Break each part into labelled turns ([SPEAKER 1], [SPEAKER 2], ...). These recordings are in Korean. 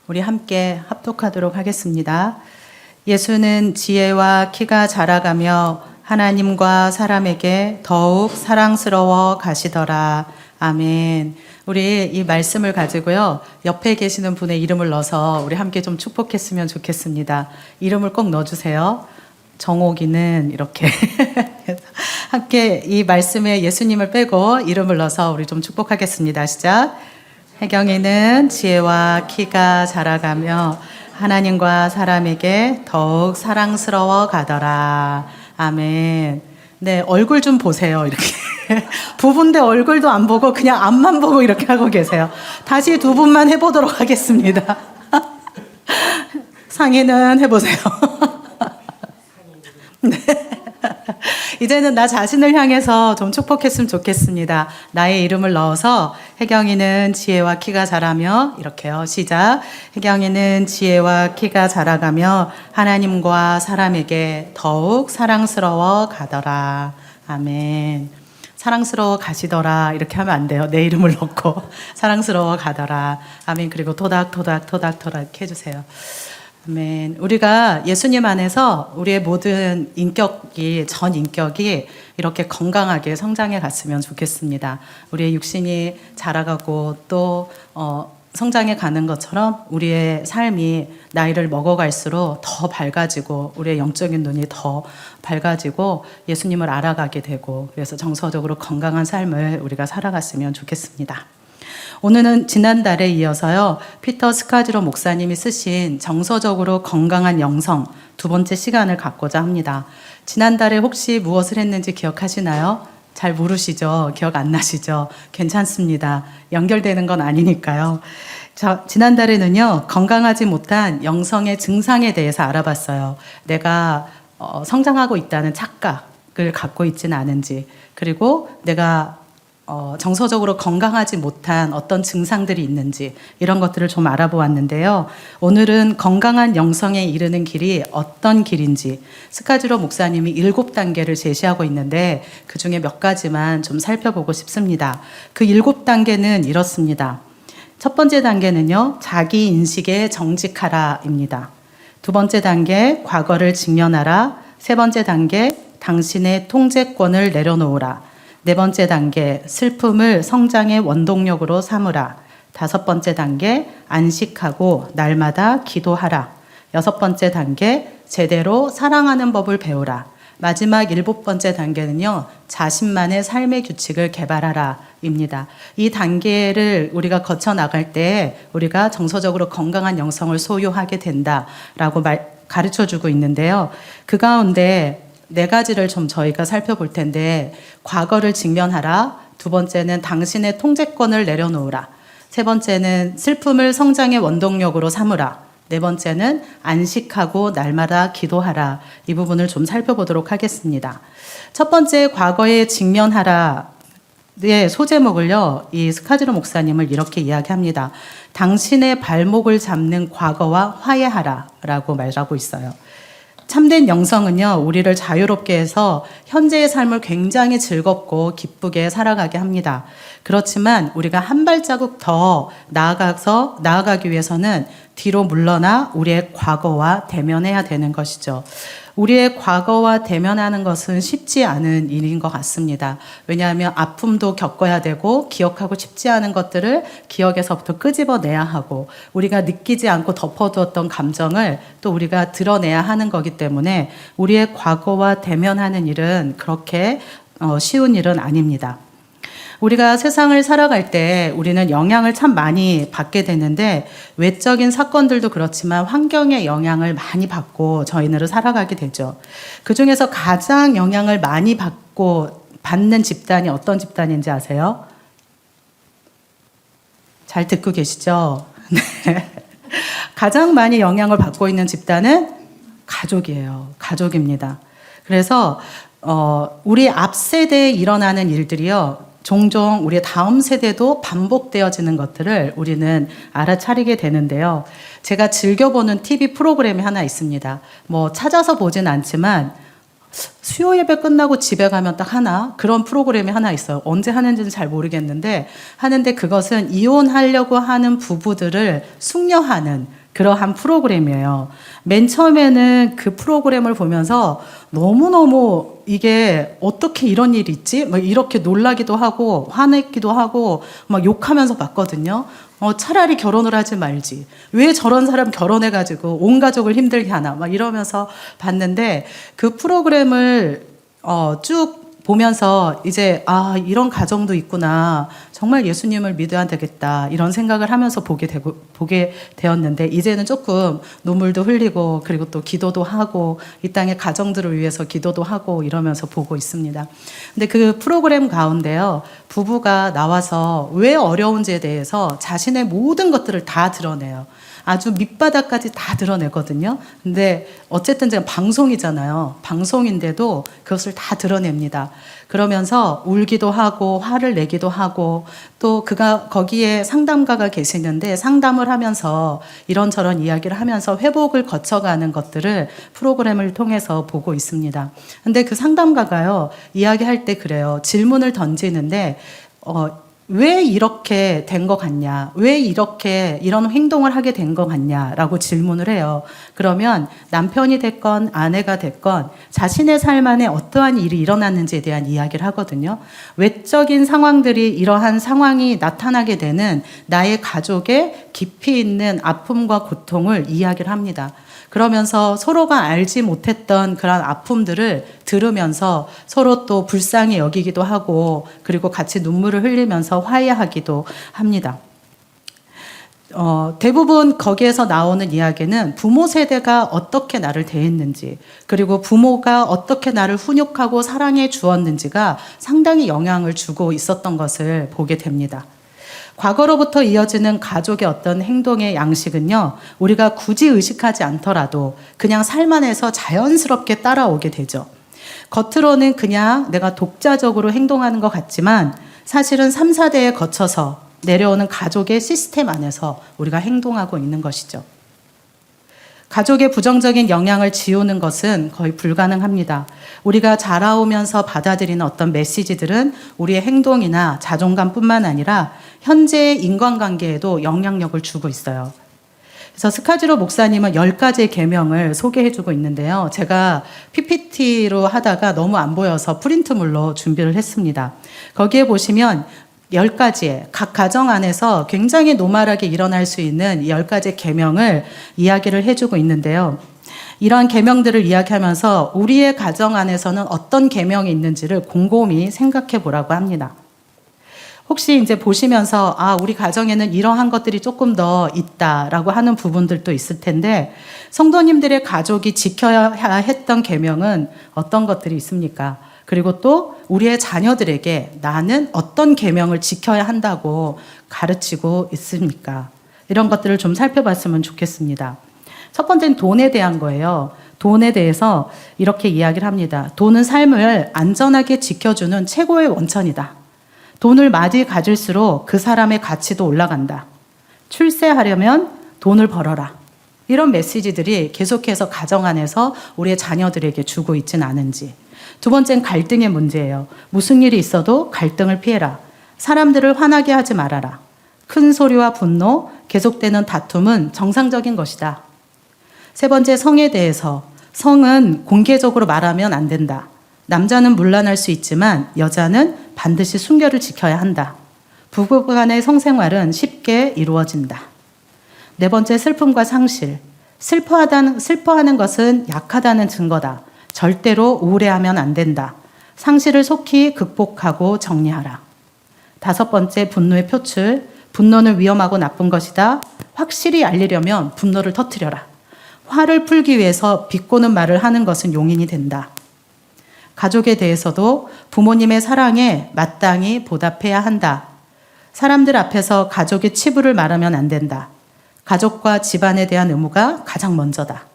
[SPEAKER 1] 우리 함께 합독하도록 하겠습니다. 예수는 지혜와 키가 자라가며 하나님과 사람에게 더욱 사랑스러워 가시더라. 아멘. 우리 이 말씀을 가지고요, 옆에 계시는 분의 이름을 넣어서 우리 함께 좀 축복했으면 좋겠습니다. 이름을 꼭 넣어주세요. 정옥이는 이렇게 함께 이 말씀에 예수님을 빼고 이름을 넣어서 우리 좀 축복하겠습니다. 시작. 혜경이는 지혜와 키가 자라가며 하나님과 사람에게 더욱 사랑스러워 가더라. 아멘. 네, 얼굴 좀 보세요. 이렇게. 부부인데 얼굴도 안 보고 그냥 앞만 보고 이렇게 하고 계세요. 다시 두 분만 해보도록 하겠습니다. 상의는 해보세요. 네. 이제는 나 자신을 향해서 좀 축복했으면 좋겠습니다. 나의 이름을 넣어서 혜경이는 지혜와 키가 자라며 이렇게요. 시작. 혜경이는 지혜와 키가 자라가며 하나님과 사람에게 더욱 사랑스러워 가더라. 아멘. 사랑스러워 가시더라 이렇게 하면 안 돼요. 내 이름을 넣고 사랑스러워 가더라. 아멘. 그리고 토닥토닥 이렇게 해주세요. 아멘. 우리가 예수님 안에서 우리의 모든 인격이, 전 인격이 이렇게 건강하게 성장해 갔으면 좋겠습니다. 우리의 육신이 자라가고 또 성장해 가는 것처럼 우리의 삶이 나이를 먹어갈수록 더 밝아지고 우리의 영적인 눈이 더 밝아지고 예수님을 알아가게 되고, 그래서 정서적으로 건강한 삶을 우리가 살아갔으면 좋겠습니다. 오늘은 지난달에 이어서요, 피터 스카지로 목사님이 쓰신 정서적으로 건강한 영성 두 번째 시간을 갖고자 합니다. 지난달에 혹시 무엇을 했는지 기억하시나요? 잘 모르시죠? 기억 안 나시죠? 괜찮습니다. 연결되는 건 아니니까요. 지난달에는요, 건강하지 못한 영성의 증상에 대해서 알아봤어요. 내가 성장하고 있다는 착각을 갖고 있지는 않은지, 그리고 내가 정서적으로 건강하지 못한 어떤 증상들이 있는지, 이런 것들을 좀 알아보았는데요. 오늘은 건강한 영성에 이르는 길이 어떤 길인지 스카지로 목사님이 7단계를 제시하고 있는데 그 중에 몇 가지만 좀 살펴보고 싶습니다. 그 7단계는 이렇습니다. 첫 번째 단계는요, 자기 인식에 정직하라입니다. 두 번째 단계, 과거를 직면하라. 세 번째 단계, 당신의 통제권을 내려놓으라. 네 번째 단계, 슬픔을 성장의 원동력으로 삼으라. 다섯 번째 단계, 안식하고 날마다 기도하라. 여섯 번째 단계, 제대로 사랑하는 법을 배우라. 마지막 7번째 단계는요, 자신만의 삶의 규칙을 개발하라 입니다. 이 단계를 우리가 거쳐 나갈 때 우리가 정서적으로 건강한 영성을 소유하게 된다라고 가르쳐 주고 있는데요. 그 가운데 네 가지를 좀 저희가 살펴볼 텐데, 과거를 직면하라. 두 번째는 당신의 통제권을 내려놓으라. 세 번째는 슬픔을 성장의 원동력으로 삼으라. 네 번째는 안식하고 날마다 기도하라. 이 부분을 좀 살펴보도록 하겠습니다. 첫 번째, 과거에 직면하라의 소제목을요, 이 스카지로 목사님을 이렇게 이야기합니다. 당신의 발목을 잡는 과거와 화해하라 라고 말하고 있어요. 참된 영성은요, 우리를 자유롭게 해서 현재의 삶을 굉장히 즐겁고 기쁘게 살아가게 합니다. 그렇지만 우리가 한 발자국 더 나아가기 위해서는 뒤로 물러나 우리의 과거와 대면해야 되는 것이죠. 우리의 과거와 대면하는 것은 쉽지 않은 일인 것 같습니다. 왜냐하면 아픔도 겪어야 되고, 기억하고 싶지 않은 것들을 기억에서부터 끄집어내야 하고, 우리가 느끼지 않고 덮어두었던 감정을 또 우리가 드러내야 하는 거기 때문에 우리의 과거와 대면하는 일은 그렇게 쉬운 일은 아닙니다. 우리가 세상을 살아갈 때 우리는 영향을 참 많이 받게 되는데, 외적인 사건들도 그렇지만 환경의 영향을 많이 받고 저희는 살아가게 되죠. 그 중에서 가장 영향을 많이 받는 집단이 어떤 집단인지 아세요? 잘 듣고 계시죠? 네. 가장 많이 영향을 받고 있는 집단은 가족이에요. 가족입니다. 그래서 우리 앞 세대에 일어나는 일들이요, 종종 우리의 다음 세대도 반복되어지는 것들을 우리는 알아차리게 되는데요. 제가 즐겨보는 TV 프로그램이 하나 있습니다. 찾아서 보진 않지만 수요 예배 끝나고 집에 가면 딱 하나 그런 프로그램이 하나 있어요. 언제 하는지는 잘 모르겠는데 하는데 그것은 이혼하려고 하는 부부들을 숙려하는 그러한 프로그램이에요. 맨 처음에는 그 프로그램을 보면서 너무너무 이게 어떻게 이런 일이 있지? 막 이렇게 놀라기도 하고 화냈기도 하고 막 욕하면서 봤거든요. 차라리 결혼을 하지 말지. 왜 저런 사람 결혼해가지고 온 가족을 힘들게 하나. 막 이러면서 봤는데 그 프로그램을 쭉 보면서 이제 이런 가정도 있구나. 정말 예수님을 믿어야 되겠다. 이런 생각을 하면서 보게 되었는데 이제는 조금 눈물도 흘리고 그리고 또 기도도 하고 이 땅의 가정들을 위해서 기도도 하고 이러면서 보고 있습니다. 근데 그 프로그램 가운데요. 부부가 나와서 왜 어려운지에 대해서 자신의 모든 것들을 다 드러내요. 아주 밑바닥까지 다 드러내거든요. 근데 어쨌든 제가 방송이잖아요. 방송인데도 그것을 다 드러냅니다. 그러면서 울기도 하고 화를 내기도 하고 또 그가 거기에 상담가가 계시는데 상담을 하면서 이런저런 이야기를 하면서 회복을 거쳐가는 것들을 프로그램을 통해서 보고 있습니다. 근데 그 상담가가요. 이야기할 때 그래요. 질문을 던지는데 왜 이렇게 된 것 같냐? 왜 이렇게 이런 행동을 하게 된 것 같냐? 라고 질문을 해요. 그러면 남편이 됐건 아내가 됐건 자신의 삶 안에 어떠한 일이 일어났는지에 대한 이야기를 하거든요. 외적인 상황들이 이러한 상황이 나타나게 되는 나의 가족의 깊이 있는 아픔과 고통을 이야기를 합니다. 그러면서 서로가 알지 못했던 그런 아픔들을 들으면서 서로 또 불쌍히 여기기도 하고 그리고 같이 눈물을 흘리면서 화해하기도 합니다. 대부분 거기에서 나오는 이야기는 부모 세대가 어떻게 나를 대했는지 그리고 부모가 어떻게 나를 훈육하고 사랑해 주었는지가 상당히 영향을 주고 있었던 것을 보게 됩니다. 과거로부터 이어지는 가족의 어떤 행동의 양식은요, 우리가 굳이 의식하지 않더라도 그냥 삶 안에서 자연스럽게 따라오게 되죠. 겉으로는 그냥 내가 독자적으로 행동하는 것 같지만 사실은 3, 4대에 거쳐서 내려오는 가족의 시스템 안에서 우리가 행동하고 있는 것이죠. 가족의 부정적인 영향을 지우는 것은 거의 불가능합니다. 우리가 자라오면서 받아들이는 어떤 메시지들은 우리의 행동이나 자존감뿐만 아니라 현재의 인간관계에도 영향력을 주고 있어요. 그래서 스카지로 목사님은 10가지의 계명을 소개해주고 있는데요. 제가 PPT로 하다가 너무 안 보여서 프린트물로 준비를 했습니다. 거기에 보시면 10가지의 각 가정 안에서 굉장히 노멀하게 일어날 수 있는 10가지 계명을 이야기를 해주고 있는데요. 이러한 계명들을 이야기하면서 우리의 가정 안에서는 어떤 계명이 있는지를 곰곰이 생각해 보라고 합니다. 혹시 이제 보시면서 우리 가정에는 이러한 것들이 조금 더 있다라고 하는 부분들도 있을 텐데 성도님들의 가족이 지켜야 했던 계명은 어떤 것들이 있습니까? 그리고 또 우리의 자녀들에게 나는 어떤 계명을 지켜야 한다고 가르치고 있습니까? 이런 것들을 좀 살펴봤으면 좋겠습니다. 첫 번째는 돈에 대한 거예요. 돈에 대해서 이렇게 이야기를 합니다. 돈은 삶을 안전하게 지켜주는 최고의 원천이다. 돈을 많이 가질수록 그 사람의 가치도 올라간다. 출세하려면 돈을 벌어라. 이런 메시지들이 계속해서 가정 안에서 우리의 자녀들에게 주고 있진 않은지. 두 번째는 갈등의 문제예요. 무슨 일이 있어도 갈등을 피해라. 사람들을 화나게 하지 말아라. 큰 소리와 분노, 계속되는 다툼은 정상적인 것이다. 세 번째, 성에 대해서. 성은 공개적으로 말하면 안 된다. 남자는 문란할 수 있지만 여자는 반드시 순결을 지켜야 한다. 부부 간의 성생활은 쉽게 이루어진다. 네 번째, 슬픔과 상실. 슬퍼하는 것은 약하다는 증거다. 절대로 우울해하면 안 된다. 상실을 속히 극복하고 정리하라. 다섯 번째, 분노의 표출. 분노는 위험하고 나쁜 것이다. 확실히 알리려면 분노를 터뜨려라. 화를 풀기 위해서 비꼬는 말을 하는 것은 용인이 된다. 가족에 대해서도 부모님의 사랑에 마땅히 보답해야 한다. 사람들 앞에서 가족의 치부를 말하면 안 된다. 가족과 집안에 대한 의무가 가장 먼저다.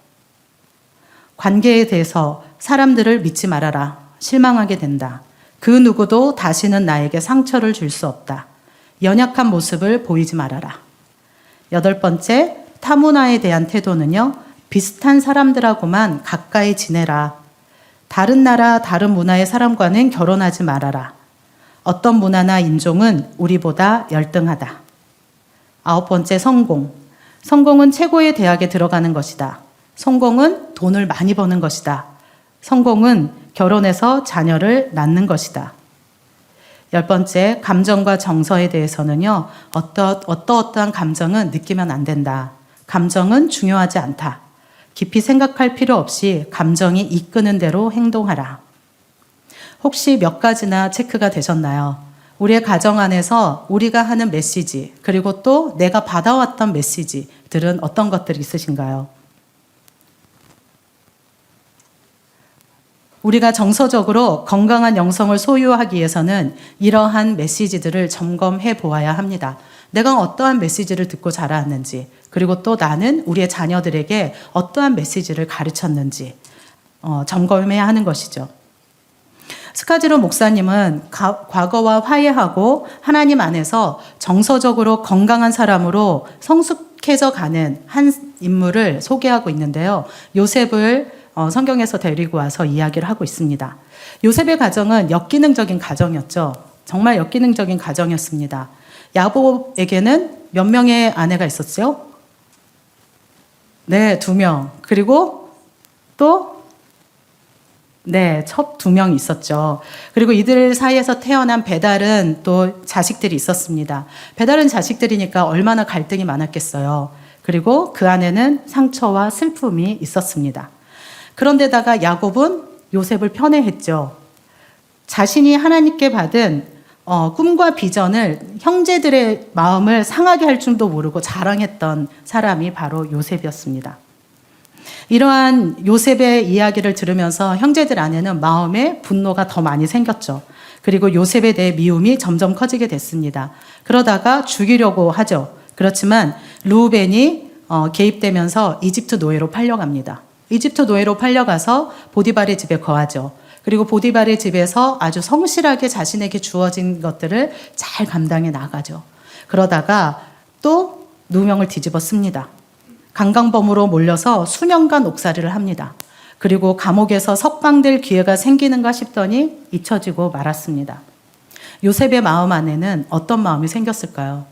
[SPEAKER 1] 관계에 대해서 사람들을 믿지 말아라. 실망하게 된다. 그 누구도 다시는 나에게 상처를 줄 수 없다. 연약한 모습을 보이지 말아라. 여덟 번째, 타문화에 대한 태도는요. 비슷한 사람들하고만 가까이 지내라. 다른 나라, 다른 문화의 사람과는 결혼하지 말아라. 어떤 문화나 인종은 우리보다 열등하다. 9번째, 성공. 성공은 최고의 대학에 들어가는 것이다. 성공은 돈을 많이 버는 것이다. 성공은 결혼해서 자녀를 낳는 것이다. 10번째, 감정과 정서에 대해서는요, 어떠한 감정은 느끼면 안 된다. 감정은 중요하지 않다. 깊이 생각할 필요 없이 감정이 이끄는 대로 행동하라. 혹시 몇 가지나 체크가 되셨나요? 우리의 가정 안에서 우리가 하는 메시지, 그리고 또 내가 받아왔던 메시지들은 어떤 것들이 있으신가요? 우리가 정서적으로 건강한 영성을 소유하기 위해서는 이러한 메시지들을 점검해 보아야 합니다. 내가 어떠한 메시지를 듣고 자라왔는지, 그리고 또 나는 우리의 자녀들에게 어떠한 메시지를 가르쳤는지 점검해야 하는 것이죠. 스카지로 목사님은 과거와 화해하고 하나님 안에서 정서적으로 건강한 사람으로 성숙해져 가는 한 인물을 소개하고 있는데요. 요셉을 성경에서 데리고 와서 이야기를 하고 있습니다. 요셉의 가정은 역기능적인 가정이었죠. 정말 역기능적인 가정이었습니다. 야곱에게는 몇 명의 아내가 있었죠? 네, 2명. 그리고 또 첩 2명이 있었죠. 그리고 이들 사이에서 태어난 배달은 또 자식들이 있었습니다. 배달은 자식들이니까 얼마나 갈등이 많았겠어요. 그리고 그 안에는 상처와 슬픔이 있었습니다. 그런데다가 야곱은 요셉을 편애했죠. 자신이 하나님께 받은 꿈과 비전을 형제들의 마음을 상하게 할 줄도 모르고 자랑했던 사람이 바로 요셉이었습니다. 이러한 요셉의 이야기를 들으면서 형제들 안에는 마음에 분노가 더 많이 생겼죠. 그리고 요셉에 대해 미움이 점점 커지게 됐습니다. 그러다가 죽이려고 하죠. 그렇지만 루벤이 개입되면서 이집트 노예로 팔려갑니다. 이집트 노예로 팔려가서 보디발의 집에 거하죠. 그리고 보디발의 집에서 아주 성실하게 자신에게 주어진 것들을 잘 감당해 나가죠. 그러다가 또 누명을 뒤집어 씁니다. 강간범으로 몰려서 수년간 옥살이를 합니다. 그리고 감옥에서 석방될 기회가 생기는가 싶더니 잊혀지고 말았습니다. 요셉의 마음 안에는 어떤 마음이 생겼을까요?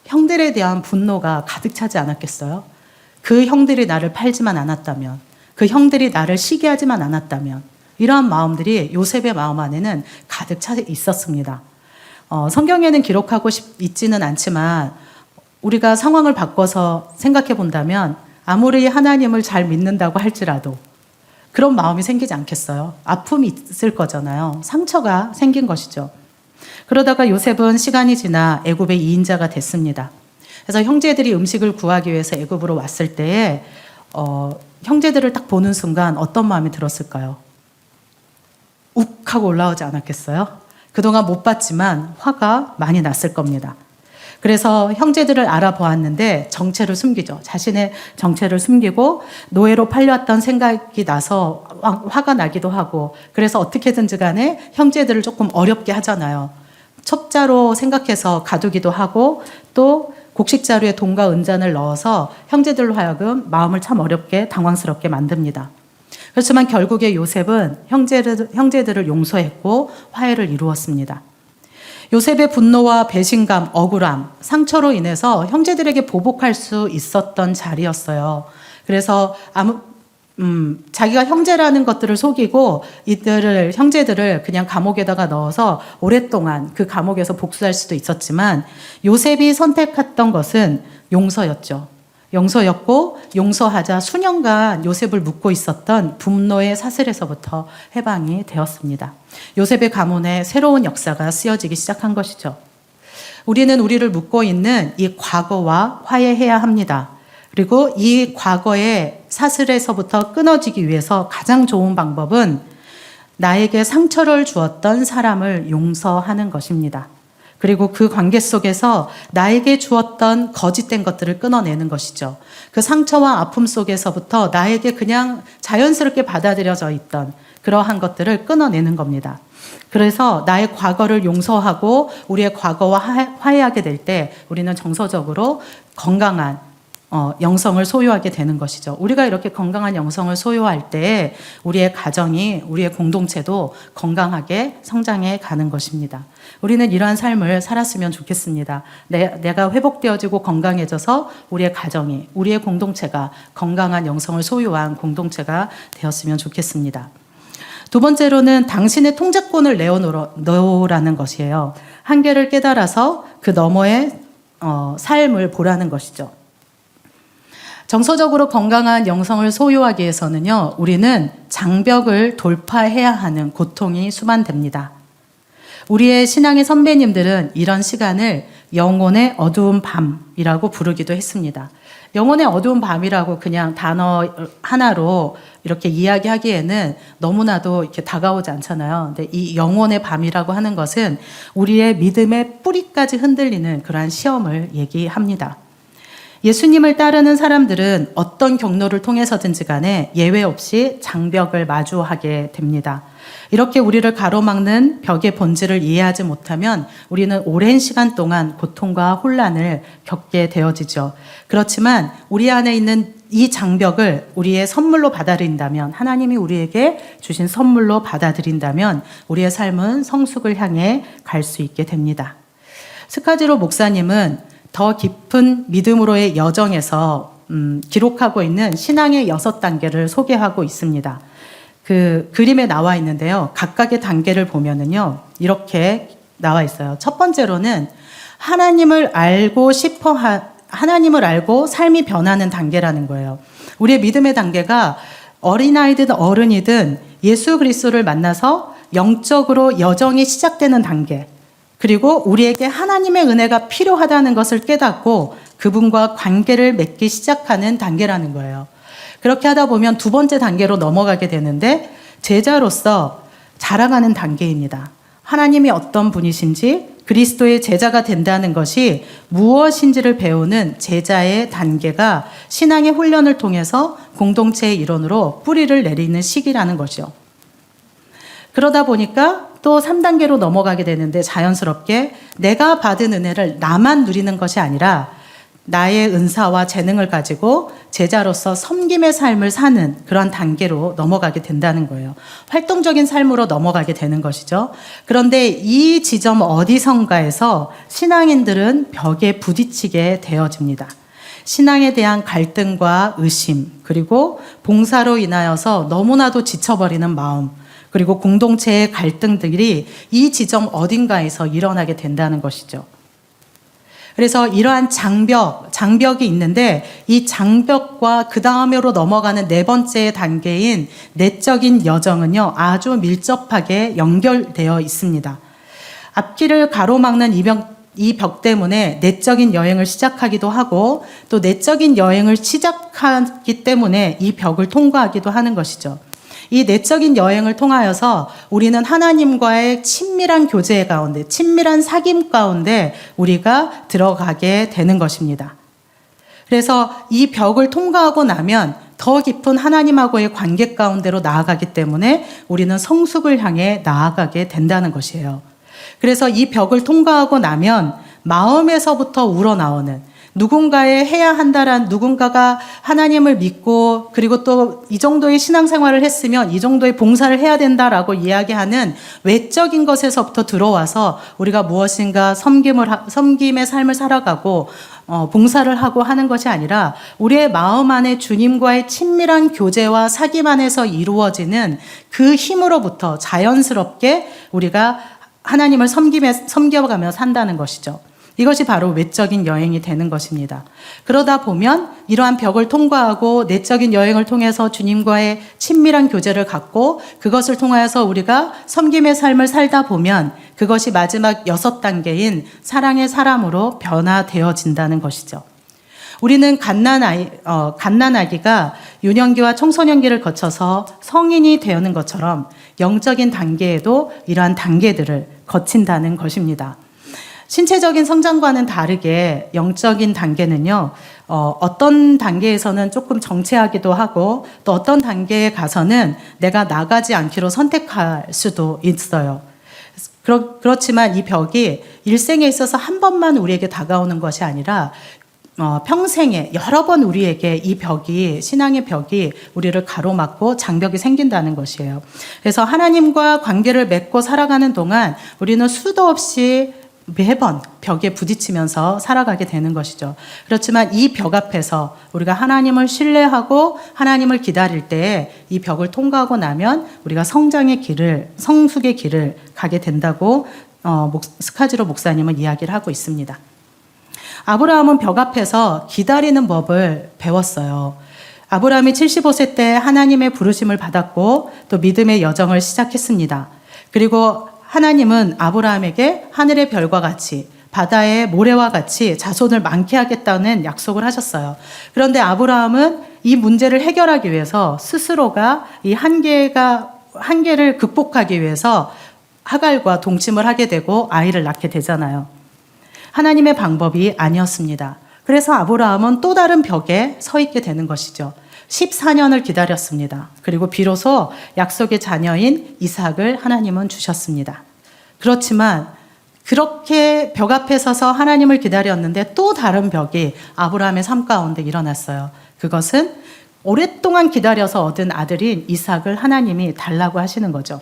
[SPEAKER 1] 형들에 대한 분노가 가득 차지 않았겠어요? 그 형들이 나를 팔지만 않았다면, 그 형들이 나를 시기하지만 않았다면, 이러한 마음들이 요셉의 마음 안에는 가득 차 있었습니다. 성경에는 기록하고 있지는 않지만 우리가 상황을 바꿔서 생각해 본다면 아무리 하나님을 잘 믿는다고 할지라도 그런 마음이 생기지 않겠어요? 아픔이 있을 거잖아요. 상처가 생긴 것이죠. 그러다가 요셉은 시간이 지나 애굽의 2인자가 됐습니다. 그래서 형제들이 음식을 구하기 위해서 애굽으로 왔을 때에 형제들을 딱 보는 순간 어떤 마음이 들었을까요? 욱 하고 올라오지 않았겠어요? 그동안 못 봤지만 화가 많이 났을 겁니다. 그래서 형제들을 알아보았는데 정체를 숨기죠. 자신의 정체를 숨기고 노예로 팔려왔던 생각이 나서 화가 나기도 하고, 그래서 어떻게든지 간에 형제들을 조금 어렵게 하잖아요. 첩자로 생각해서 가두기도 하고 또 곡식자루에 돈과 은잔을 넣어서 형제들로 하여금 마음을 참 어렵게 당황스럽게 만듭니다. 그렇지만 결국에 요셉은 형제들을 용서했고 화해를 이루었습니다. 요셉의 분노와 배신감, 억울함, 상처로 인해서 형제들에게 보복할 수 있었던 자리였어요. 그래서 자기가 형제라는 것들을 속이고 형제들을 그냥 감옥에다가 넣어서 오랫동안 그 감옥에서 복수할 수도 있었지만 요셉이 선택했던 것은 용서였죠. 용서였고, 용서하자 수년간 요셉을 묶고 있었던 분노의 사슬에서부터 해방이 되었습니다. 요셉의 가문에 새로운 역사가 쓰여지기 시작한 것이죠. 우리는 우리를 묶고 있는 이 과거와 화해해야 합니다. 그리고 이 과거의 사슬에서부터 끊어지기 위해서 가장 좋은 방법은 나에게 상처를 주었던 사람을 용서하는 것입니다. 그리고 그 관계 속에서 나에게 주었던 거짓된 것들을 끊어내는 것이죠. 그 상처와 아픔 속에서부터 나에게 그냥 자연스럽게 받아들여져 있던 그러한 것들을 끊어내는 겁니다. 그래서 나의 과거를 용서하고 우리의 과거와 화해하게 될 때 우리는 정서적으로 건강한 영성을 소유하게 되는 것이죠. 우리가 이렇게 건강한 영성을 소유할 때 우리의 가정이, 우리의 공동체도 건강하게 성장해 가는 것입니다. 우리는 이러한 삶을 살았으면 좋겠습니다. 내가 회복되어지고 건강해져서 우리의 가정이, 우리의 공동체가 건강한 영성을 소유한 공동체가 되었으면 좋겠습니다. 두 번째로는 당신의 통제권을 내어놓으라는 것이에요. 한계를 깨달아서 그 너머의 삶을 보라는 것이죠. 정서적으로 건강한 영성을 소유하기 위해서는요, 우리는 장벽을 돌파해야 하는 고통이 수반됩니다. 우리의 신앙의 선배님들은 이런 시간을 영혼의 어두운 밤이라고 부르기도 했습니다. 영혼의 어두운 밤이라고 그냥 단어 하나로 이렇게 이야기하기에는 너무나도 이렇게 다가오지 않잖아요. 근데 이 영혼의 밤이라고 하는 것은 우리의 믿음의 뿌리까지 흔들리는 그러한 시험을 얘기합니다. 예수님을 따르는 사람들은 어떤 경로를 통해서든지 간에 예외 없이 장벽을 마주하게 됩니다. 이렇게 우리를 가로막는 벽의 본질을 이해하지 못하면 우리는 오랜 시간 동안 고통과 혼란을 겪게 되어지죠. 그렇지만 우리 안에 있는 이 장벽을 우리의 선물로 받아들인다면, 하나님이 우리에게 주신 선물로 받아들인다면 우리의 삶은 성숙을 향해 갈 수 있게 됩니다. 스카지로 목사님은 더 깊은 믿음으로의 여정에서 기록하고 있는 신앙의 6단계를 소개하고 있습니다. 그 그림에 나와 있는데요. 각각의 단계를 보면은요, 이렇게 나와 있어요. 첫 번째로는 하나님을 알고 삶이 변하는 단계라는 거예요. 우리의 믿음의 단계가 어린아이든 어른이든 예수 그리스도를 만나서 영적으로 여정이 시작되는 단계, 그리고 우리에게 하나님의 은혜가 필요하다는 것을 깨닫고 그분과 관계를 맺기 시작하는 단계라는 거예요. 그렇게 하다 보면 두 번째 단계로 넘어가게 되는데, 제자로서 자라가는 단계입니다. 하나님이 어떤 분이신지, 그리스도의 제자가 된다는 것이 무엇인지를 배우는 제자의 단계가 신앙의 훈련을 통해서 공동체의 일원으로 뿌리를 내리는 시기라는 거죠. 그러다 보니까 또 3단계로 넘어가게 되는데, 자연스럽게 내가 받은 은혜를 나만 누리는 것이 아니라 나의 은사와 재능을 가지고 제자로서 섬김의 삶을 사는 그런 단계로 넘어가게 된다는 거예요. 활동적인 삶으로 넘어가게 되는 것이죠. 그런데 이 지점 어디선가에서 신앙인들은 벽에 부딪히게 되어집니다. 신앙에 대한 갈등과 의심, 그리고 봉사로 인하여서 너무나도 지쳐버리는 마음, 그리고 공동체의 갈등들이 이 지점 어딘가에서 일어나게 된다는 것이죠. 그래서 이러한 장벽이 있는데, 이 장벽과 그 다음으로 넘어가는 네 번째 단계인 내적인 여정은요, 아주 밀접하게 연결되어 있습니다. 앞길을 가로막는 이 벽 때문에 내적인 여행을 시작하기도 하고, 또 내적인 여행을 시작하기 때문에 이 벽을 통과하기도 하는 것이죠. 이 내적인 여행을 통하여서 우리는 하나님과의 친밀한 교제 가운데, 친밀한 사귐 가운데 우리가 들어가게 되는 것입니다. 그래서 이 벽을 통과하고 나면 더 깊은 하나님하고의 관계 가운데로 나아가기 때문에 우리는 성숙을 향해 나아가게 된다는 것이에요. 그래서 이 벽을 통과하고 나면 마음에서부터 우러나오는, 누군가의 해야 한다란, 누군가가 하나님을 믿고 그리고 또 이 정도의 신앙생활을 했으면 이 정도의 봉사를 해야 된다라고 이야기하는 외적인 것에서부터 들어와서 우리가 무엇인가 섬김의 삶을 살아가고 봉사를 하고 하는 것이 아니라, 우리의 마음 안에 주님과의 친밀한 교제와 사귐 안에서 이루어지는 그 힘으로부터 자연스럽게 우리가 하나님을 섬겨가며 산다는 것이죠. 이것이 바로 외적인 여행이 되는 것입니다. 그러다 보면 이러한 벽을 통과하고 내적인 여행을 통해서 주님과의 친밀한 교제를 갖고, 그것을 통하여서 우리가 섬김의 삶을 살다 보면 그것이 마지막 6단계인 사랑의 사람으로 변화되어진다는 것이죠. 우리는 갓난아기가 유년기와 청소년기를 거쳐서 성인이 되는 것처럼 영적인 단계에도 이러한 단계들을 거친다는 것입니다. 신체적인 성장과는 다르게 영적인 단계는요, 어떤 단계에서는 조금 정체하기도 하고, 또 어떤 단계에 가서는 내가 나가지 않기로 선택할 수도 있어요. 그렇지만 이 벽이 일생에 있어서 한 번만 우리에게 다가오는 것이 아니라 평생에 여러 번 우리에게 이 벽이, 신앙의 벽이 우리를 가로막고 장벽이 생긴다는 것이에요. 그래서 하나님과 관계를 맺고 살아가는 동안 우리는 수도 없이 매번 벽에 부딪히면서 살아가게 되는 것이죠. 그렇지만 이 벽 앞에서 우리가 하나님을 신뢰하고 하나님을 기다릴 때 이 벽을 통과하고 나면 우리가 성장의 길을, 성숙의 길을 가게 된다고 스카지로 목사님은 이야기를 하고 있습니다. 아브라함은 벽 앞에서 기다리는 법을 배웠어요. 아브라함이 75세 때 하나님의 부르심을 받았고 또 믿음의 여정을 시작했습니다. 그리고 하나님은 아브라함에게 하늘의 별과 같이 바다의 모래와 같이 자손을 많게 하겠다는 약속을 하셨어요. 그런데 아브라함은 이 문제를 해결하기 위해서 스스로가 이 한계를 극복하기 위해서 하갈과 동침을 하게 되고 아이를 낳게 되잖아요. 하나님의 방법이 아니었습니다. 그래서 아브라함은 또 다른 벽에 서 있게 되는 것이죠. 14년을 기다렸습니다. 그리고 비로소 약속의 자녀인 이삭을 하나님은 주셨습니다. 그렇지만 그렇게 벽 앞에 서서 하나님을 기다렸는데 또 다른 벽이 아브라함의 삶 가운데 일어났어요. 그것은 오랫동안 기다려서 얻은 아들인 이삭을 하나님이 달라고 하시는 거죠.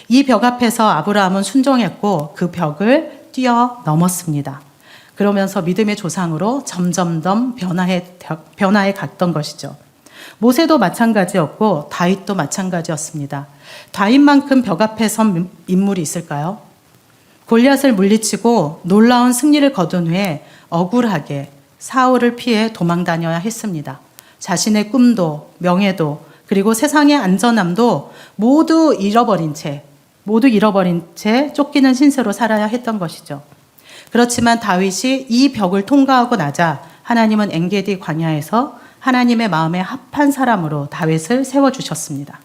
[SPEAKER 1] 이 벽 앞에서 아브라함은 순종했고 그 벽을 뛰어넘었습니다. 그러면서 믿음의 조상으로 점점점 변화해 갔던 것이죠. 모세도 마찬가지였고 다윗도 마찬가지였습니다. 다윗만큼 벽 앞에 선 인물이 있을까요? 골리앗을 물리치고 놀라운 승리를 거둔 후에 억울하게 사울을 피해 도망 다녀야 했습니다. 자신의 꿈도 명예도 그리고 세상의 안전함도 모두 잃어버린 채 쫓기는 신세로 살아야 했던 것이죠. 그렇지만 다윗이 이 벽을 통과하고 나자 하나님은 엔게디 광야에서 하나님의 마음에 합한 사람으로 다윗을 세워주셨습니다.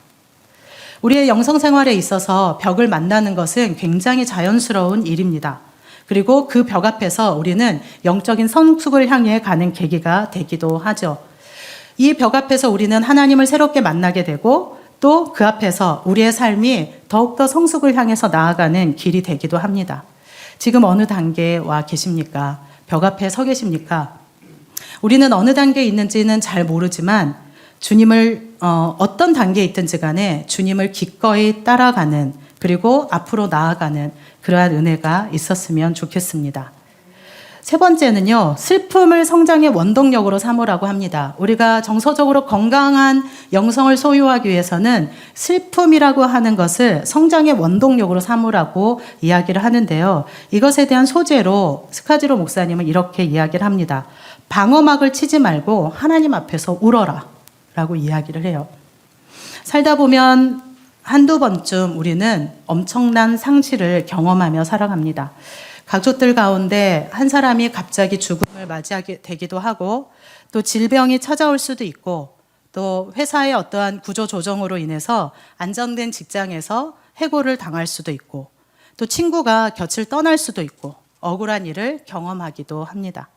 [SPEAKER 1] 우리의 영성 생활에 있어서 벽을 만나는 것은 굉장히 자연스러운 일입니다. 그리고 그 벽 앞에서 우리는 영적인 성숙을 향해 가는 계기가 되기도 하죠. 이 벽 앞에서 우리는 하나님을 새롭게 만나게 되고 또 그 앞에서 우리의 삶이 더욱더 성숙을 향해서 나아가는 길이 되기도 합니다. 지금 어느 단계에 와 계십니까? 벽 앞에 서 계십니까? 우리는 어느 단계에 있는지는 잘 모르지만 주님을 어떤 단계에 있든지 간에 주님을 기꺼이 따라가는 그리고 앞으로 나아가는 그러한 은혜가 있었으면 좋겠습니다. 세 번째는요, 슬픔을 성장의 원동력으로 삼으라고 합니다. 우리가 정서적으로 건강한 영성을 소유하기 위해서는 슬픔이라고 하는 것을 성장의 원동력으로 삼으라고 이야기를 하는데요. 이것에 대한 소재로 스카지로 목사님은 이렇게 이야기를 합니다. 방어막을 치지 말고 하나님 앞에서 울어라 라고 이야기를 해요. 살다 보면 한두 번쯤 우리는 엄청난 상실을 경험하며 살아갑니다. 가족들 가운데 한 사람이 갑자기 죽음을 맞이하게 되기도 하고 또 질병이 찾아올 수도 있고 또 회사의 어떠한 구조 조정으로 인해서 안정된 직장에서 해고를 당할 수도 있고 또 친구가 곁을 떠날 수도 있고 억울한 일을 경험하기도 합니다.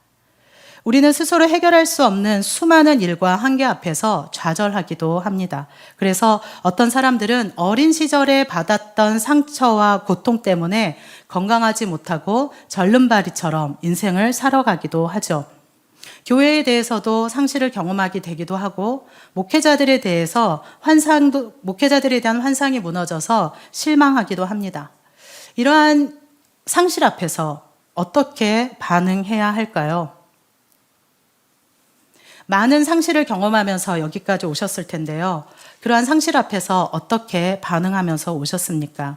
[SPEAKER 1] 우리는 스스로 해결할 수 없는 수많은 일과 한계 앞에서 좌절하기도 합니다. 그래서 어떤 사람들은 어린 시절에 받았던 상처와 고통 때문에 건강하지 못하고 절름발이처럼 인생을 살아가기도 하죠. 교회에 대해서도 상실을 경험하게 되기도 하고 목회자들에 대한 환상이 무너져서 실망하기도 합니다. 이러한 상실 앞에서 어떻게 반응해야 할까요? 많은 상실을 경험하면서 여기까지 오셨을 텐데요. 그러한 상실 앞에서 어떻게 반응하면서 오셨습니까?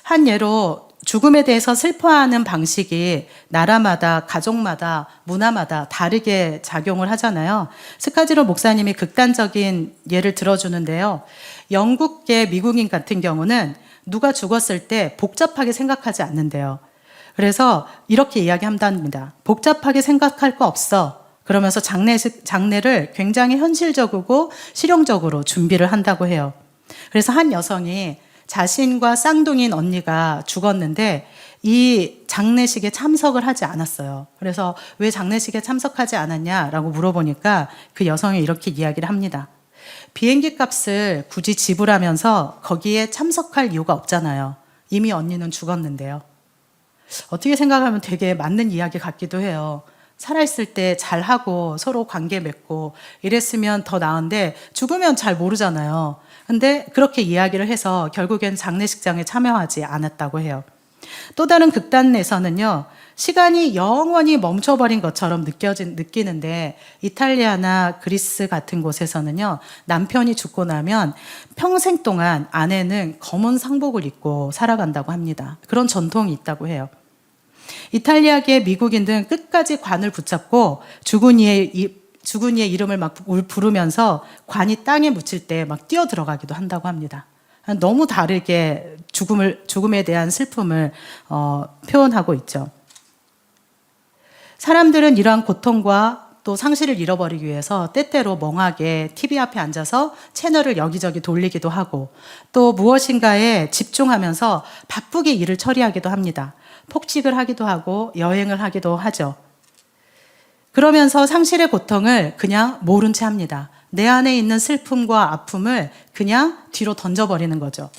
[SPEAKER 1] 한 예로 죽음에 대해서 슬퍼하는 방식이 나라마다, 가족마다, 문화마다 다르게 작용을 하잖아요. 스카지로 목사님이 극단적인 예를 들어주는데요. 영국계 미국인 같은 경우는 누가 죽었을 때 복잡하게 생각하지 않는데요. 그래서 이렇게 이야기한답니다. 복잡하게 생각할 거 없어. 그러면서 장례를 굉장히 현실적이고 실용적으로 준비를 한다고 해요. 그래서 한 여성이 자신과 쌍둥이인 언니가 죽었는데 이 장례식에 참석을 하지 않았어요. 그래서 왜 장례식에 참석하지 않았냐라고 물어보니까 그 여성이 이렇게 이야기를 합니다. 비행기 값을 굳이 지불하면서 거기에 참석할 이유가 없잖아요. 이미 언니는 죽었는데요. 어떻게 생각하면 되게 맞는 이야기 같기도 해요. 살아있을 때 잘하고 서로 관계 맺고 이랬으면 더 나은데 죽으면 잘 모르잖아요. 근데 그렇게 이야기를 해서 결국엔 장례식장에 참여하지 않았다고 해요. 또 다른 극단에서는요, 시간이 영원히 멈춰버린 것처럼 느끼는데, 이탈리아나 그리스 같은 곳에서는요, 남편이 죽고 나면 평생 동안 아내는 검은 상복을 입고 살아간다고 합니다. 그런 전통이 있다고 해요. 이탈리아계 미국인들은 끝까지 관을 붙잡고 죽은 이의 이름을 막 부르면서 관이 땅에 묻힐 때 막 뛰어 들어가기도 한다고 합니다. 너무 다르게 죽음에 대한 슬픔을 표현하고 있죠. 사람들은 이러한 고통과 또 상실을 잃어버리기 위해서 때때로 멍하게 TV 앞에 앉아서 채널을 여기저기 돌리기도 하고 또 무엇인가에 집중하면서 바쁘게 일을 처리하기도 합니다. 폭식을 하기도 하고 여행을 하기도 하죠. 그러면서 상실의 고통을 그냥 모른 채 합니다. 내 안에 있는 슬픔과 아픔을 그냥 뒤로 던져버리는 거죠.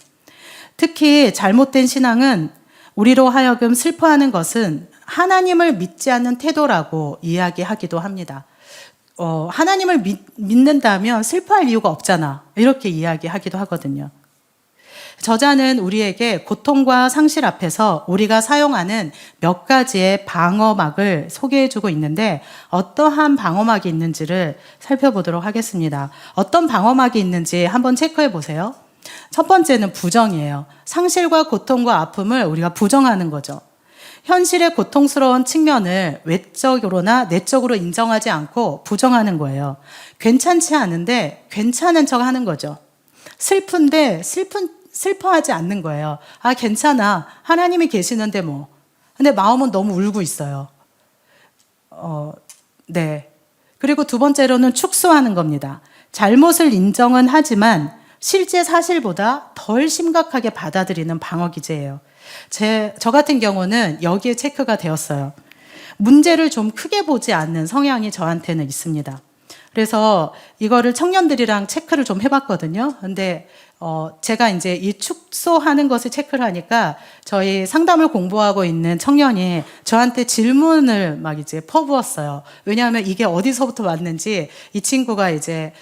[SPEAKER 1] 특히 잘못된 신앙은 우리로 하여금 슬퍼하는 것은 하나님을 믿지 않는 태도라고 이야기하기도 합니다. 하나님을 믿는다면 슬퍼할 이유가 없잖아. 이렇게 이야기하기도 하거든요. 저자는 우리에게 고통과 상실 앞에서 우리가 사용하는 몇 가지의 방어막을 소개해주고 있는데 어떠한 방어막이 있는지를 살펴보도록 하겠습니다. 어떤 방어막이 있는지 한번 체크해 보세요. 첫 번째는 부정이에요. 상실과 고통과 아픔을 우리가 부정하는 거죠. 현실의 고통스러운 측면을 외적으로나 내적으로 인정하지 않고 부정하는 거예요. 괜찮지 않은데 괜찮은 척 하는 거죠. 슬픈데 슬퍼하지 않는 거예요. 아, 괜찮아. 하나님이 계시는데 뭐. 근데 마음은 너무 울고 있어요. 네. 그리고 두 번째로는 축소하는 겁니다. 잘못을 인정은 하지만 실제 사실보다 덜 심각하게 받아들이는 방어 기제예요. 저 같은 경우는 여기에 체크가 되었어요. 문제를 좀 크게 보지 않는 성향이 저한테는 있습니다. 그래서 이거를 청년들이랑 체크를 좀 해봤거든요. 근데 제가 이제 이 축소하는 것을 체크를 하니까 저희 상담을 공부하고 있는 청년이 저한테 질문을 막 이제 퍼부었어요. 왜냐하면 이게 어디서부터 왔는지 이 친구가 이제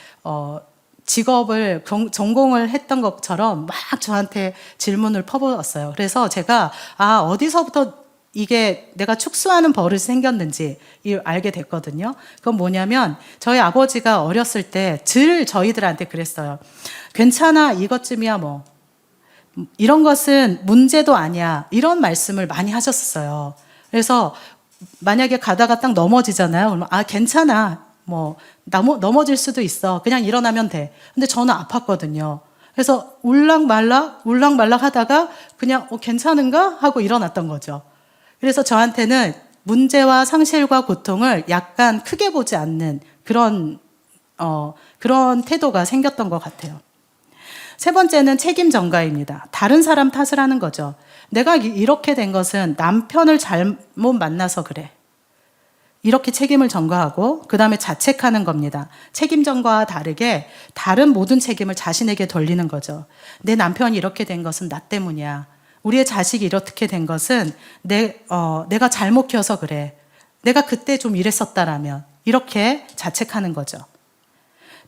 [SPEAKER 1] 직업을 전공을 했던 것처럼 막 저한테 질문을 퍼부었어요. 그래서 제가 어디서부터 이게 내가 축소하는 버릇이 생겼는지 알게 됐거든요. 그건 뭐냐면 저희 아버지가 어렸을 때 늘 저희들한테 그랬어요. 괜찮아, 이것쯤이야 뭐. 이런 것은 문제도 아니야. 이런 말씀을 많이 하셨어요. 그래서 만약에 가다가 딱 넘어지잖아요. 그러면 괜찮아. 뭐 넘어질 수도 있어. 그냥 일어나면 돼. 근데 저는 아팠거든요. 그래서 울락말락 하다가 그냥 괜찮은가? 하고 일어났던 거죠. 그래서 저한테는 문제와 상실과 고통을 약간 크게 보지 않는 그런 태도가 생겼던 것 같아요. 세 번째는 책임 전가입니다. 다른 사람 탓을 하는 거죠. 내가 이렇게 된 것은 남편을 잘못 만나서 그래. 이렇게 책임을 전가하고 그 다음에 자책하는 겁니다. 책임 전가와 다르게 다른 모든 책임을 자신에게 돌리는 거죠. 내 남편이 이렇게 된 것은 나 때문이야. 우리의 자식이 이렇게 된 것은 내가 잘못 키워서 그래. 내가 그때 좀 이랬었다라면 이렇게 자책하는 거죠.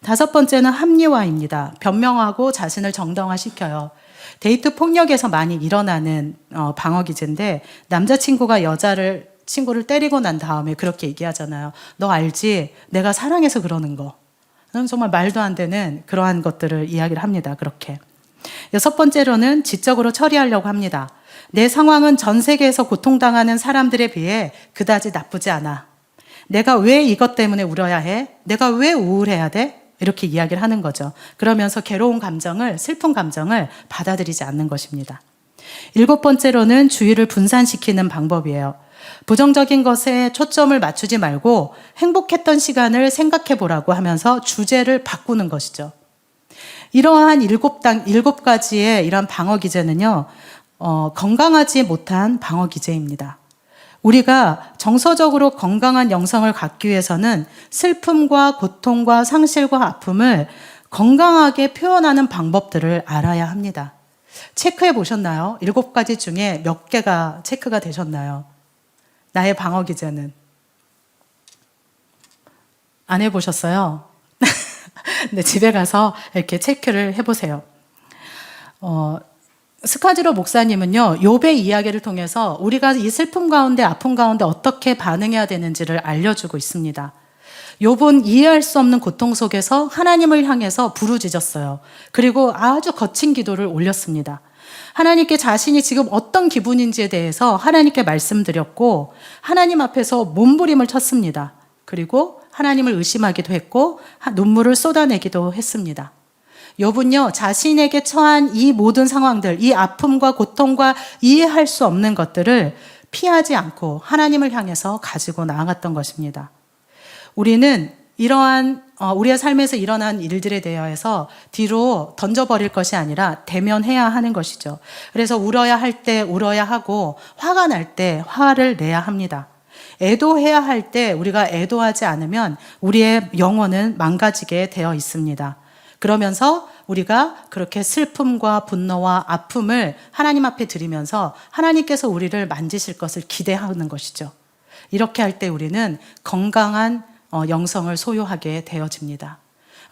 [SPEAKER 1] 다섯 번째는 합리화입니다. 변명하고 자신을 정당화시켜요. 데이트 폭력에서 많이 일어나는 방어 기제인데 남자친구가 친구를 때리고 난 다음에 그렇게 얘기하잖아요. 너 알지? 내가 사랑해서 그러는 거. 정말 말도 안 되는 그러한 것들을 이야기를 합니다. 그렇게. 여섯 번째로는 지적으로 처리하려고 합니다. 내 상황은 전 세계에서 고통당하는 사람들에 비해 그다지 나쁘지 않아. 내가 왜 이것 때문에 울어야 해? 내가 왜 우울해야 돼? 이렇게 이야기를 하는 거죠. 그러면서 괴로운 감정을, 슬픈 감정을 받아들이지 않는 것입니다. 일곱 번째로는 주의를 분산시키는 방법이에요. 부정적인 것에 초점을 맞추지 말고 행복했던 시간을 생각해 보라고 하면서 주제를 바꾸는 것이죠. 이러한 일곱 가지의 이런 방어 기제는요, 건강하지 못한 방어 기제입니다. 우리가 정서적으로 건강한 영성을 갖기 위해서는 슬픔과 고통과 상실과 아픔을 건강하게 표현하는 방법들을 알아야 합니다. 체크해 보셨나요? 7가지 중에 몇 개가 체크가 되셨나요? 나의 방어 기제는. 안 해보셨어요? 네, 집에 가서 이렇게 체크를 해보세요. 스카지로 목사님은요, 욥의 이야기를 통해서 우리가 이 슬픔 가운데, 아픔 가운데 어떻게 반응해야 되는지를 알려주고 있습니다. 욥은 이해할 수 없는 고통 속에서 하나님을 향해서 부르짖었어요. 그리고 아주 거친 기도를 올렸습니다. 하나님께 자신이 지금 어떤 기분인지에 대해서 하나님께 말씀드렸고, 하나님 앞에서 몸부림을 쳤습니다. 그리고 하나님을 의심하기도 했고, 눈물을 쏟아내기도 했습니다. 욥은요, 자신에게 처한 이 모든 상황들, 이 아픔과 고통과 이해할 수 없는 것들을 피하지 않고 하나님을 향해서 가지고 나아갔던 것입니다. 우리는 이러한 우리의 삶에서 일어난 일들에 대해서 뒤로 던져버릴 것이 아니라 대면해야 하는 것이죠. 그래서 울어야 할 때 울어야 하고, 화가 날 때 화를 내야 합니다. 애도해야 할 때 우리가 애도하지 않으면 우리의 영혼은 망가지게 되어 있습니다. 그러면서 우리가 그렇게 슬픔과 분노와 아픔을 하나님 앞에 드리면서 하나님께서 우리를 만지실 것을 기대하는 것이죠. 이렇게 할 때 우리는 건강한 영성을 소유하게 되어집니다.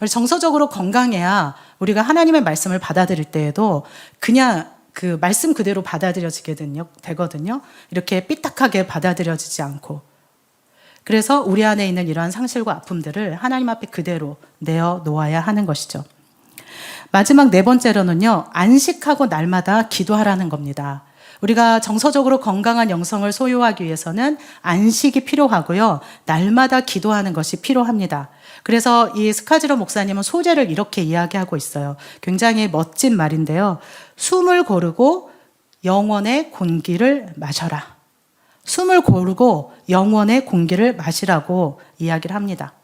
[SPEAKER 1] 정서적으로 건강해야 우리가 하나님의 말씀을 받아들일 때에도 그냥 그 말씀 그대로 받아들여지게 되거든요. 이렇게 삐딱하게 받아들여지지 않고. 그래서 우리 안에 있는 이러한 상실과 아픔들을 하나님 앞에 그대로 내어놓아야 하는 것이죠. 마지막 네 번째로는요, 안식하고 날마다 기도하라는 겁니다. 우리가 정서적으로 건강한 영성을 소유하기 위해서는 안식이 필요하고요, 날마다 기도하는 것이 필요합니다. 그래서 이 스카지로 목사님은 소재를 이렇게 이야기하고 있어요. 굉장히 멋진 말인데요. 숨을 고르고 영원의 공기를 마셔라. 숨을 고르고 영원의 공기를 마시라고 이야기를 합니다.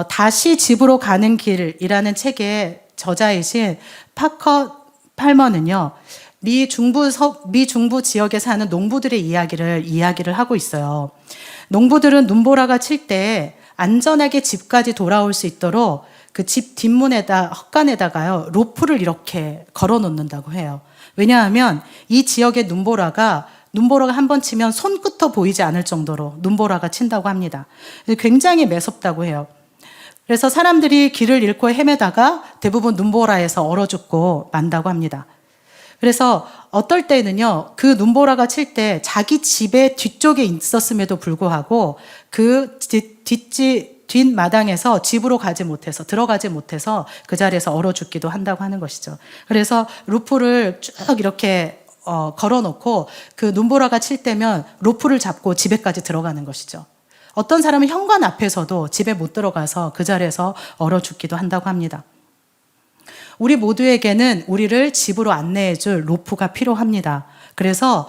[SPEAKER 1] 다시 집으로 가는 길이라는 책의 저자이신 파커 팔머는요, 미 중부 지역에 사는 농부들의 이야기를 하고 있어요. 농부들은 눈보라가 칠 때 안전하게 집까지 돌아올 수 있도록 그 집 헛간에다가요, 로프를 이렇게 걸어 놓는다고 해요. 왜냐하면 이 지역의 눈보라가 한 번 치면 손끝도 보이지 않을 정도로 눈보라가 친다고 합니다. 굉장히 매섭다고 해요. 그래서 사람들이 길을 잃고 헤매다가 대부분 눈보라에서 얼어 죽고 만다고 합니다. 그래서 어떨 때는요, 그 눈보라가 칠 때 자기 집의 뒤쪽에 있었음에도 불구하고 그 뒷마당에서 집으로 들어가지 못해서 그 자리에서 얼어 죽기도 한다고 하는 것이죠. 그래서 루프를 쭉 이렇게 걸어놓고 그 눈보라가 칠 때면 로프를 잡고 집에까지 들어가는 것이죠. 어떤 사람은 현관 앞에서도 집에 못 들어가서 그 자리에서 얼어 죽기도 한다고 합니다. 우리 모두에게는 우리를 집으로 안내해줄 로프가 필요합니다. 그래서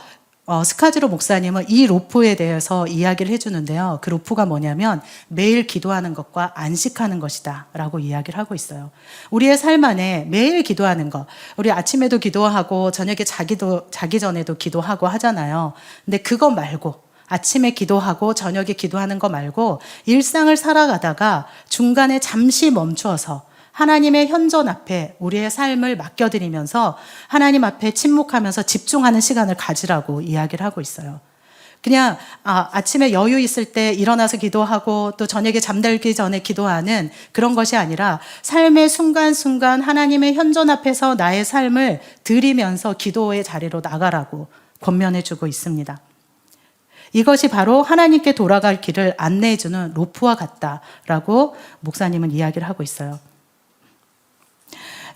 [SPEAKER 1] 스카지로 목사님은 이 로프에 대해서 이야기를 해주는데요. 그 로프가 뭐냐면 매일 기도하는 것과 안식하는 것이다 라고 이야기를 하고 있어요. 우리의 삶 안에 매일 기도하는 것, 우리 아침에도 기도하고 저녁에 자기 전에도 기도하고 하잖아요. 근데 그거 말고, 아침에 기도하고 저녁에 기도하는 거 말고 일상을 살아가다가 중간에 잠시 멈추어서 하나님의 현존 앞에 우리의 삶을 맡겨드리면서 하나님 앞에 침묵하면서 집중하는 시간을 가지라고 이야기를 하고 있어요. 그냥 아침에 여유 있을 때 일어나서 기도하고 또 저녁에 잠들기 전에 기도하는 그런 것이 아니라 삶의 순간순간 하나님의 현존 앞에서 나의 삶을 드리면서 기도의 자리로 나가라고 권면해주고 있습니다. 이것이 바로 하나님께 돌아갈 길을 안내해주는 로프와 같다라고 목사님은 이야기를 하고 있어요.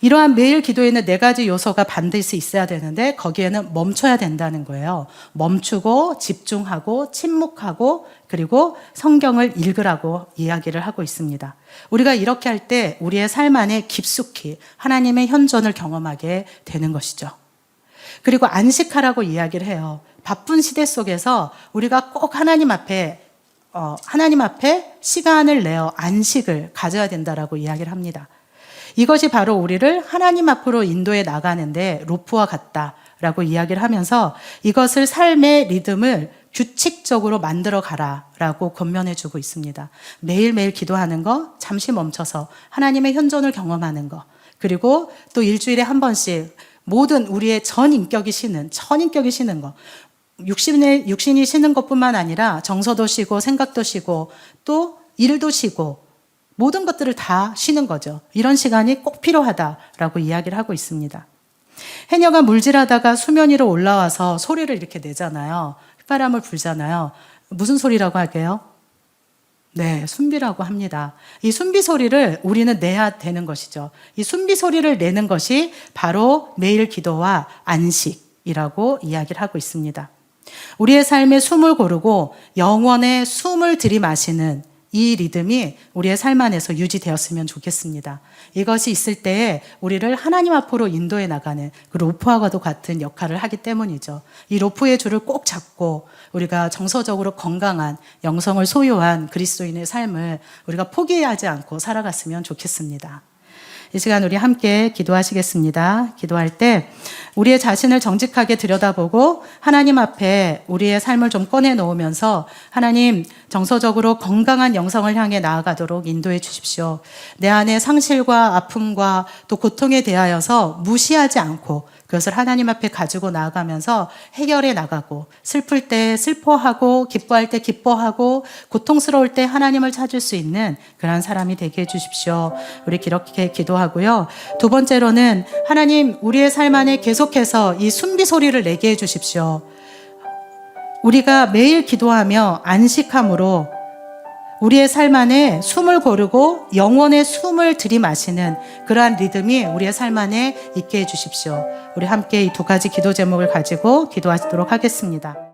[SPEAKER 1] 이러한 매일 기도에는 네 가지 요소가 반드시 있어야 되는데 거기에는 멈춰야 된다는 거예요. 멈추고 집중하고 침묵하고 그리고 성경을 읽으라고 이야기를 하고 있습니다. 우리가 이렇게 할 때 우리의 삶 안에 깊숙이 하나님의 현존을 경험하게 되는 것이죠. 그리고 안식하라고 이야기를 해요. 바쁜 시대 속에서 우리가 꼭 하나님 앞에 시간을 내어 안식을 가져야 된다라고 이야기를 합니다. 이것이 바로 우리를 하나님 앞으로 인도해 나가는데 로프와 같다라고 이야기를 하면서 이것을 삶의 리듬을 규칙적으로 만들어 가라라고 권면해 주고 있습니다. 매일매일 기도하는 거, 잠시 멈춰서 하나님의 현존을 경험하는 거, 그리고 또 일주일에 한 번씩 모든 우리의 전인격이 쉬는 거, 육신이 쉬는 것뿐만 아니라 정서도 쉬고 생각도 쉬고 또 일도 쉬고 모든 것들을 다 쉬는 거죠. 이런 시간이 꼭 필요하다라고 이야기를 하고 있습니다. 해녀가 물질하다가 수면 위로 올라와서 소리를 이렇게 내잖아요. 휘바람을 불잖아요. 무슨 소리라고 할게요? 네, 순비라고 합니다. 이 순비 소리를 우리는 내야 되는 것이죠. 이 순비 소리를 내는 것이 바로 매일 기도와 안식이라고 이야기를 하고 있습니다. 우리의 삶에 숨을 고르고 영원의 숨을 들이마시는 이 리듬이 우리의 삶 안에서 유지되었으면 좋겠습니다. 이것이 있을 때에 우리를 하나님 앞으로 인도해 나가는 그 로프와도 같은 역할을 하기 때문이죠. 이 로프의 줄을 꼭 잡고 우리가 정서적으로 건강한 영성을 소유한 그리스도인의 삶을 우리가 포기하지 않고 살아갔으면 좋겠습니다. 이 시간 우리 함께 기도하시겠습니다. 기도할 때 우리의 자신을 정직하게 들여다보고 하나님 앞에 우리의 삶을 좀 꺼내 놓으면서 하나님 정서적으로 건강한 영성을 향해 나아가도록 인도해 주십시오. 내 안에 상실과 아픔과 또 고통에 대하여서 무시하지 않고 그것을 하나님 앞에 가지고 나아가면서 해결해 나가고 슬플 때 슬퍼하고 기뻐할 때 기뻐하고 고통스러울 때 하나님을 찾을 수 있는 그런 사람이 되게 해주십시오. 우리 이렇게 기도하고요. 두 번째로는 하나님 우리의 삶 안에 계속해서 이 순비 소리를 내게 해주십시오. 우리가 매일 기도하며 안식함으로 우리의 삶 안에 숨을 고르고 영원의 숨을 들이마시는 그러한 리듬이 우리의 삶 안에 있게 해주십시오. 우리 함께 이 두 가지 기도 제목을 가지고 기도하도록 하겠습니다.